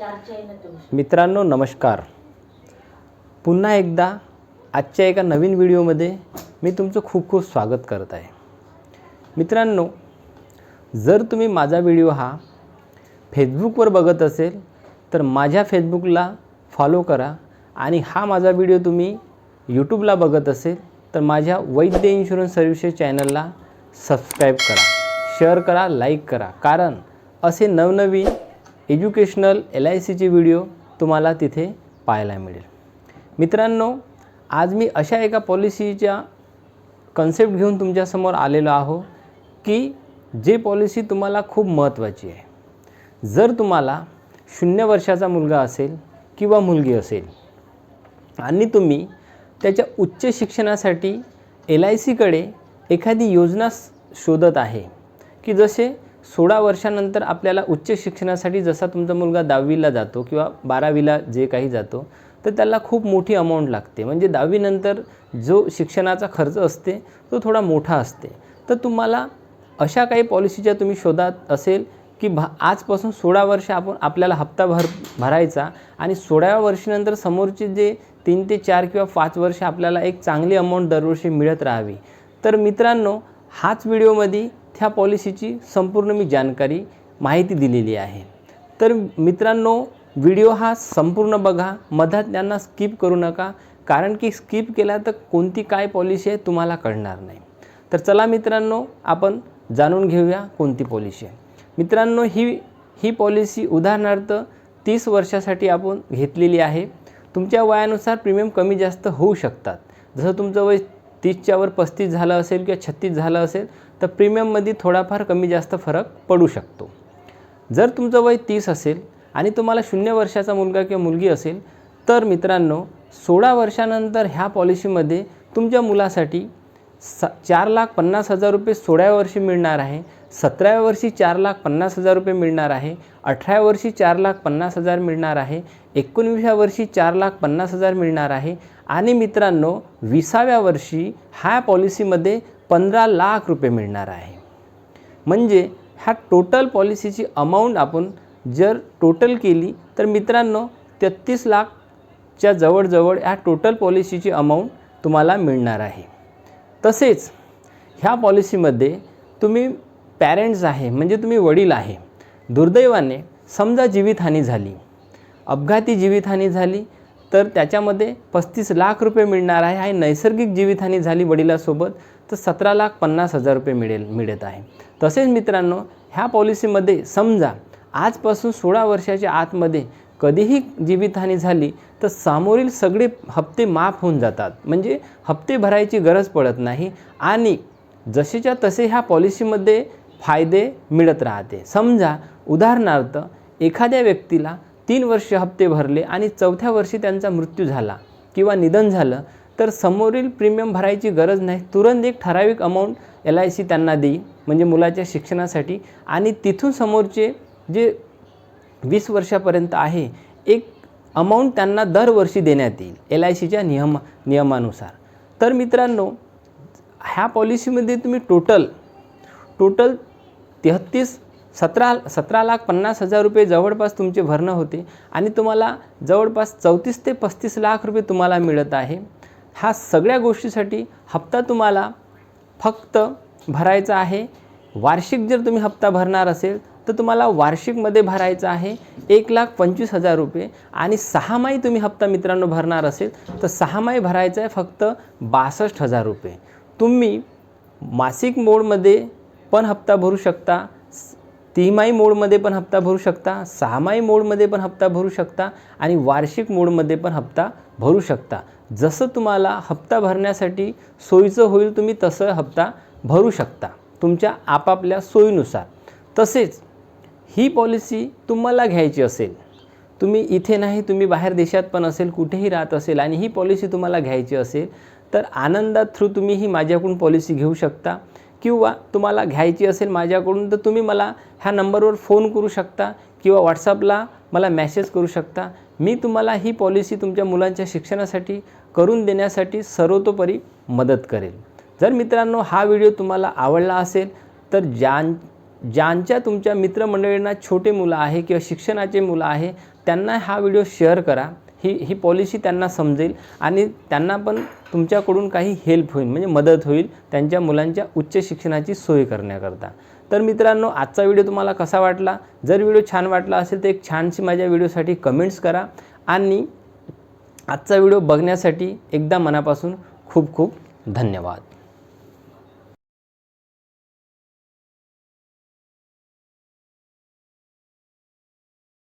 मित्रांनो नमस्कार. पुन्हा एकदा आजच्या एका नवीन व्हिडिओमध्ये मी तुमचं खूप खूप स्वागत करत आहे. मित्रांनो, जर तुम्ही माझा व्हिडिओ हा फेसबुकवर बघत असेल तर माझ्या फेसबुकला फॉलो करा, आणि हा माझा व्हिडिओ तुम्ही यूट्यूबला बघत असेल तर माझ्या वैद्य इन्शुरन्स सर्व्हिसेस चॅनलला सबस्क्राईब करा, शेअर करा, लाईक करा, कारण असे नवनवीन एज्युकेशनल LICचे व्हिडिओ तुम्हाला तिथे पाहायला मिळेल. मित्रांनो, आज मी अशा एका पॉलिसीच्या कन्सेप्ट घेऊन तुमच्यासमोर आलेलो आहो की जे पॉलिसी तुम्हाला खूप महत्त्वाची आहे. जर तुम्हाला 0 वर्षाचा मुलगा असेल किंवा मुलगी असेल आणि तुम्ही त्याच्या उच्च शिक्षणासाठी LICकडे एखादी योजना शोधत आहे की जसे 16 वर्षानंतर आपल्याला उच्च शिक्षणासाठी, जसा तुमचा मुलगा 10वीला जातो किंवा 12वीला जे काही जातो, तर त्याला खूप मोठी अमाऊंट लागते. म्हणजे 10वी नंतर जो शिक्षणाचा खर्च असते तो थोडा मोठा असते. तर तुम्हाला अशा काही पॉलिसीच्या तुम्ही शोधात असेल की आजपासून 16 वर्ष आपल्याला हप्ता भरायचा, आणि 16व्या वर्षानंतर समोरचे जे 3 ते 4 किंवा 5 वर्ष आपल्याला एक चांगली अमाऊंट दरवर्षी मिळत राहावी. तर मित्रांनो, हाच व्हिडिओमध्ये त्या पॉलिसीची संपूर्ण मी माहिती दिलेली आहे. तर मित्रांनो, व्हिडिओ हा संपूर्ण बघा, मधात त्यांना स्किप करू नका, कारण की स्किप केला तर कोणती काय पॉलिसी आहे तुम्हाला कळणार नाही. तर चला मित्रांनो, आपण जाणून घेऊया कोणती पॉलिसी आहे. मित्रांनो, ही पॉलिसी उदाहरणार्थ 30 वर्षासाठी आपण घेतलेली आहे. तुमच्या वयानुसार प्रीमियम कमी जास्त होऊ शकतात. जसं तुमचं वय 30च्या वर 35 झालं असेल किंवा 36 झालं असेल तर प्रीमियममध्ये थोडाफार कमी जास्त फरक पडू शकतो. जर तुमचं वय 30 असेल आणि तुम्हाला 0 वर्षाचा मुलगा किंवा मुलगी असेल तर मित्रांनो, 16 वर्षानंतर ह्या पॉलिसीमध्ये तुमच्या मुलासाठी 4,50,000 रुपये 16व्या वर्षी मिळणार आहे, 17व्या वर्षी 4,50,000 रुपये मिळणार आहे, 18व्या वर्षी 4,50,000 मिळणार आहे, 19व्या वर्षी 4,50,000 मिळणार आहे, आणि मित्रांनो 20व्या वर्षी ह्या पॉलिसीमध्ये 15 लाख रुपये मिळणार आहे. म्हणजे ह्या टोटल पॉलिसीची अमाऊंट आपण जर टोटल केली तर मित्रांनो 33 लाखच्या जवळजवळ ह्या टोटल पॉलिसीची अमाऊंट तुम्हाला मिळणार आहे. तसेच ह्या पॉलिसीमध्ये तुम्ही पॅरेंट्स आहे, म्हणजे तुम्ही वडील आहे, दुर्दैवाने समजा जीवितहानी झाली, अपघाती जीवितहानी झाली, तर त्याच्यामध्ये 35 लाख रुपये मिळणार आहे. आणि नैसर्गिक जीवितहानी झाली वडिलासोबत तर 17,50,000 रुपये मिळत आहे. तसेच मित्रांनो, ह्या पॉलिसीमध्ये समजा आजपासून 16 वर्षाच्या आतमध्ये कधीही जीवितहानी झाली तर समोरील सगळे हप्ते माफ होऊन जातात. म्हणजे हप्ते भरायची गरज पडत नाही, आणि जसेच्या तसे ह्या पॉलिसीमध्ये फायदे मिळत राहते. समजा उदाहरणार्थ एखाद्या व्यक्तीला 3 वर्ष हप्ते भरले आणि 4थ्या वर्षी त्यांचा मृत्यू झाला किंवा निधन झालं तर समोरील प्रीमियम भरायची गरज नाही. तुरंत एक ठराविक अमाऊंट LIC त्यांना देईल, म्हणजे मुलाच्या शिक्षणासाठी, आणि तिथून समोरचे जे 20 वर्षापर्यंत आहे एक अमाऊंट त्यांना दरवर्षी देण्यात येईल LICच्या नियमानुसार. तर मित्रांनो, ह्या पॉलिसीमध्ये तुम्ही टोटल 17,50,000 रुपये जवळपास तुमचे भरणं होते, आणि तुम्हाला जवळपास 34 ते 35 लाख रुपये तुम्हाला मिळत आहे. ह्या सगळ्या गोष्टीसाठी हप्ता तुम्हाला फक्त भरायचा आहे. वार्षिक जर तुम्ही हप्ता भरणार असेल तर तुम्हाला वार्षिकमध्ये भरायचा आहे 1,25,000 रुपये, आणि 6माही तुम्ही हप्ता मित्रांनो भरणार असेल तर 6माही भरायचा आहे फक्त 62,000 रुपये. तुम्ही मासिक मोडमध्ये पण हप्ता भरू शकता, 3माही मोडमध्ये पण हप्ता भरू शकता, 6माही मोडमध्ये पण हप्ता भरू शकता, आणि वार्षिक मोडमध्ये पण हप्ता भरू शकता. जसं तुम्हाला हप्ता भरण्यासाठी सोयीचं होईल तुम्ही तसं हप्ता भरू शकता तुमच्या आपापल्या सोयीनुसार. तसेच ही पॉलिसी तुम्हाला घ्यायची असेल, तुम्ही इथे नाही, तुम्ही बाहेर देशात पण असेल, कुठेही राहत असेल, आणि ही पॉलिसी तुम्हाला घ्यायची असेल तर आनंदात थ्रू तुम्ही ही माझ्याकडून पॉलिसी घेऊ शकता. किंवा तुम्हाला घ्यायची असेल माझ्याकडून तर तुम्ही मला ह्या नंबरवर फोन करू शकता किंवा व्हॉट्सअपला मला मेसेज करू शकता. मी तुम्हाला ही पॉलिसी तुमच्या मुलांच्या शिक्षणासाठी करून देण्यासाठी सर्वतोपरी मदत करेल. जर मित्रांनो हा व्हिडिओ तुम्हाला आवडला असेल तर ज्यांच्या तुमच्या मित्रमंडळींना छोटे मुलं आहे किंवा शिक्षणाचे मुलं आहे त्यांना हा व्हिडिओ शेअर करा. ही पॉलिसी त्यांना समजेल आणि त्यांना पण तुमच्याकडून काही हेल्प होईल, म्हणजे मदत होईल त्यांच्या मुलांच्या उच्च शिक्षणाची सोय करण्याकरता. तर मित्रांनो, आजचा व्हिडिओ तुम्हाला कसा वाटला? जर व्हिडिओ छान वाटला असेल तर एक छानशी माझ्या व्हिडिओसाठी कमेंट्स करा आणि आजचा व्हिडिओ बघण्यासाठी एकदा मनापासून खूप खूप धन्यवाद.